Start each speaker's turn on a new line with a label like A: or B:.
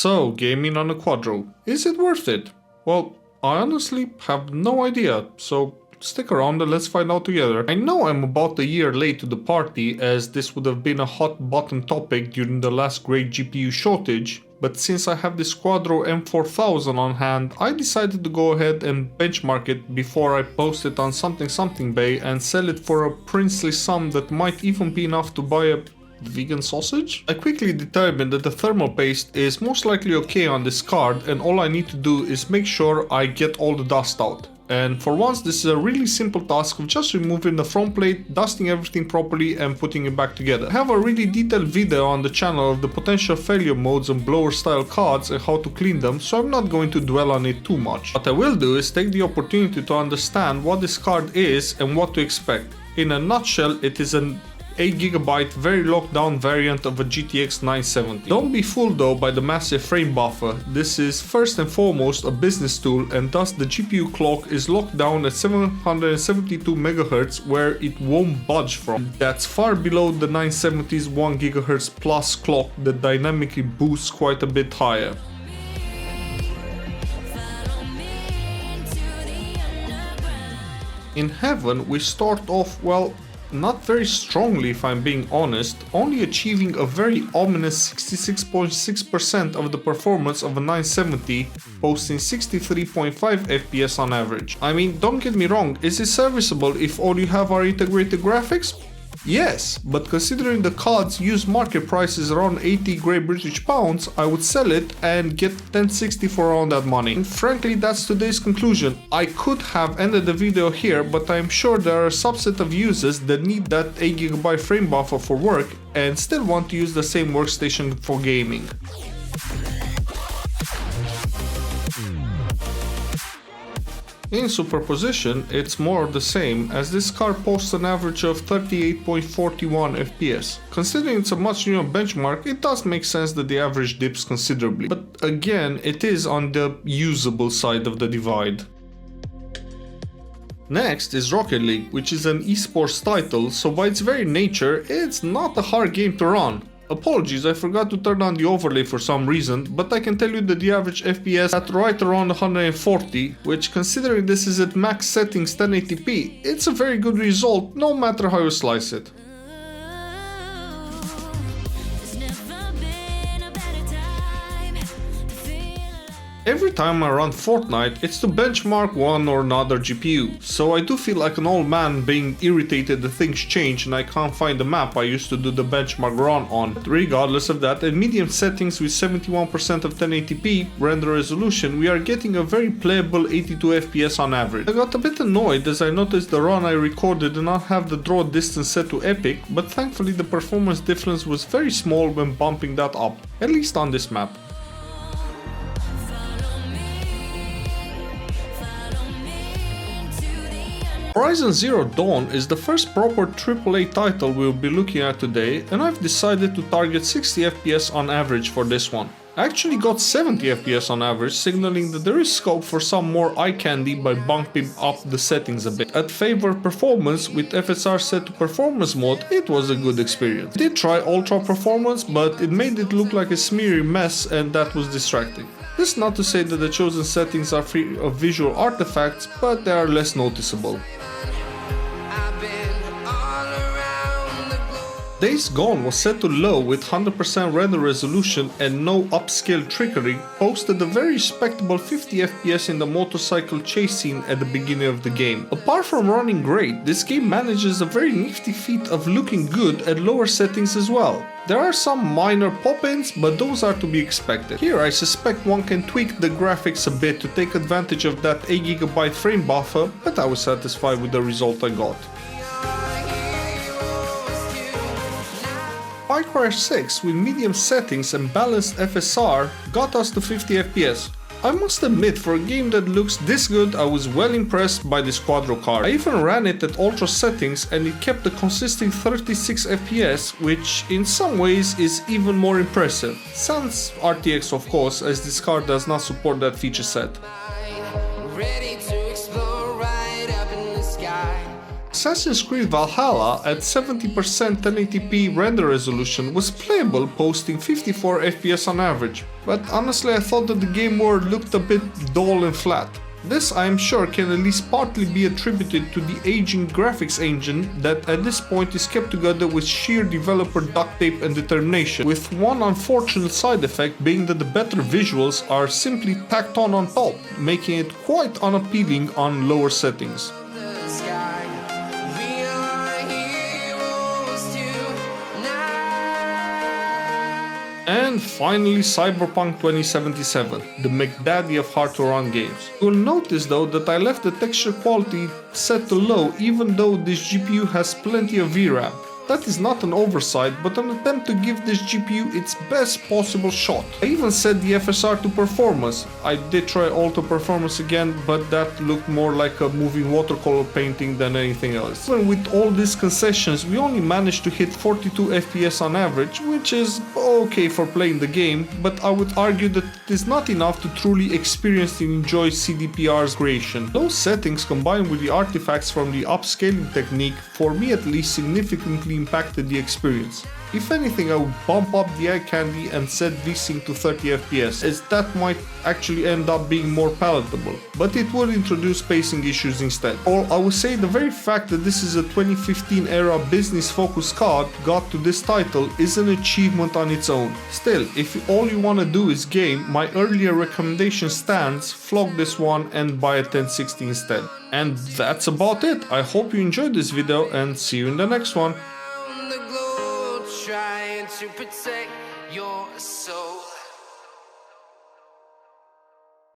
A: So, gaming on a Quadro, is it worth it? Well, I honestly have no idea, so stick around and let's find out together. I know I'm about a year late to the party, as this would have been a hot button topic during the last great GPU shortage, but since I have this Quadro M4000 on hand, I decided to go ahead and benchmark it before I post it on something bay and sell it for a princely sum that might even be enough to buy a vegan sausage? I quickly determined that the thermal paste is most likely okay on this card, and all I need to do is make sure I get all the dust out. And for once, this is a really simple task of just removing the front plate, dusting everything properly and putting it back together. I have a really detailed video on the channel of the potential failure modes on blower style cards and how to clean them, so I'm not going to dwell on it too much. What I will do is take the opportunity to understand what this card is and what to expect. In a nutshell, it is an 8GB very locked down variant of a GTX 970. Don't be fooled though by the massive frame buffer. This is first and foremost a business tool, and thus the GPU clock is locked down at 772 MHz where it won't budge from. That's far below the 970's 1 GHz plus clock that dynamically boosts quite a bit higher. In heaven we start off, well, not very strongly if I'm being honest, only achieving a very ominous 66.6% of the performance of a 970, posting 63.5 FPS on average. I mean, don't get me wrong, is it serviceable if all you have are integrated graphics? Yes, but considering the card's used market price is around 80 Great British pounds, I would sell it and get 1060 for around that money. And frankly, that's today's conclusion. I could have ended the video here, but I'm sure there are a subset of users that need that 8GB frame buffer for work and still want to use the same workstation for gaming. In Superposition, it's more of the same, as this card posts an average of 38.41 FPS. Considering it's a much newer benchmark, it does make sense that the average dips considerably. But again, it is on the usable side of the divide. Next is Rocket League, which is an esports title, so by its very nature, it's not a hard game to run. Apologies, I forgot to turn on the overlay for some reason, but I can tell you that the average FPS at right around 140, which considering this is at max settings 1080p, it's a very good result no matter how you slice it. Every time I run Fortnite, it's to benchmark one or another GPU, so I do feel like an old man being irritated that things change and I can't find the map I used to do the benchmark run on. But regardless of that, at medium settings with 71% of 1080p render resolution, we are getting a very playable 82 FPS on average. I got a bit annoyed as I noticed the run I recorded did not have the draw distance set to epic, but thankfully the performance difference was very small when bumping that up, at least on this map. Horizon Zero Dawn is the first proper AAA title we'll be looking at today, and I've decided to target 60 FPS on average for this one. I actually got 70 FPS on average, signaling that there is scope for some more eye candy by bumping up the settings a bit. At favored performance, with FSR set to performance mode, it was a good experience. I did try ultra performance, but it made it look like a smeary mess, and that was distracting. This is not to say that the chosen settings are free of visual artifacts, but they are less noticeable. Days Gone was set to low with 100% render resolution and no upscale trickery, posted a very respectable 50 FPS in the motorcycle chase scene at the beginning of the game. Apart from running great, this game manages a very nifty feat of looking good at lower settings as well. There are some minor pop-ins, but those are to be expected. Here I suspect one can tweak the graphics a bit to take advantage of that 8GB frame buffer, but I was satisfied with the result I got. Far Cry 6 with medium settings and balanced FSR got us to 50 FPS. I must admit, for a game that looks this good, I was well impressed by this Quadro card. I even ran it at ultra settings and it kept a consistent 36 FPS, which in some ways is even more impressive. Sans RTX of course, as this card does not support that feature set. Assassin's Creed Valhalla at 70% 1080p render resolution was playable, posting 54 FPS on average, but honestly I thought that the game world looked a bit dull and flat. This, I am sure, can at least partly be attributed to the aging graphics engine that at this point is kept together with sheer developer duct tape and determination, with one unfortunate side effect being that the better visuals are simply tacked on top, making it quite unappealing on lower settings. And finally, Cyberpunk 2077, the McDaddy of hard-to-run games. You'll notice though that I left the texture quality set to low even though this GPU has plenty of VRAM. That is not an oversight, but an attempt to give this GPU its best possible shot. I even set the FSR to performance. I did try auto performance again, but that looked more like a moving watercolor painting than anything else. Even with all these concessions, we only managed to hit 42 FPS on average, which is okay for playing the game, but I would argue that it is not enough to truly experience and enjoy CDPR's creation. Those settings combined with the artifacts from the upscaling technique, for me at least, significantly impacted the experience. If anything, I would bump up the eye candy and set VSync to 30 FPS, as that might actually end up being more palatable, but it would introduce pacing issues instead. Or I would say the very fact that this is a 2015 era business focused card got to this title is an achievement on its own. Still, if all you wanna do is game, my earlier recommendation stands, flog this one and buy a 1060 instead. And that's about it. I hope you enjoyed this video and see you in the next one.
B: Trying to protect your soul.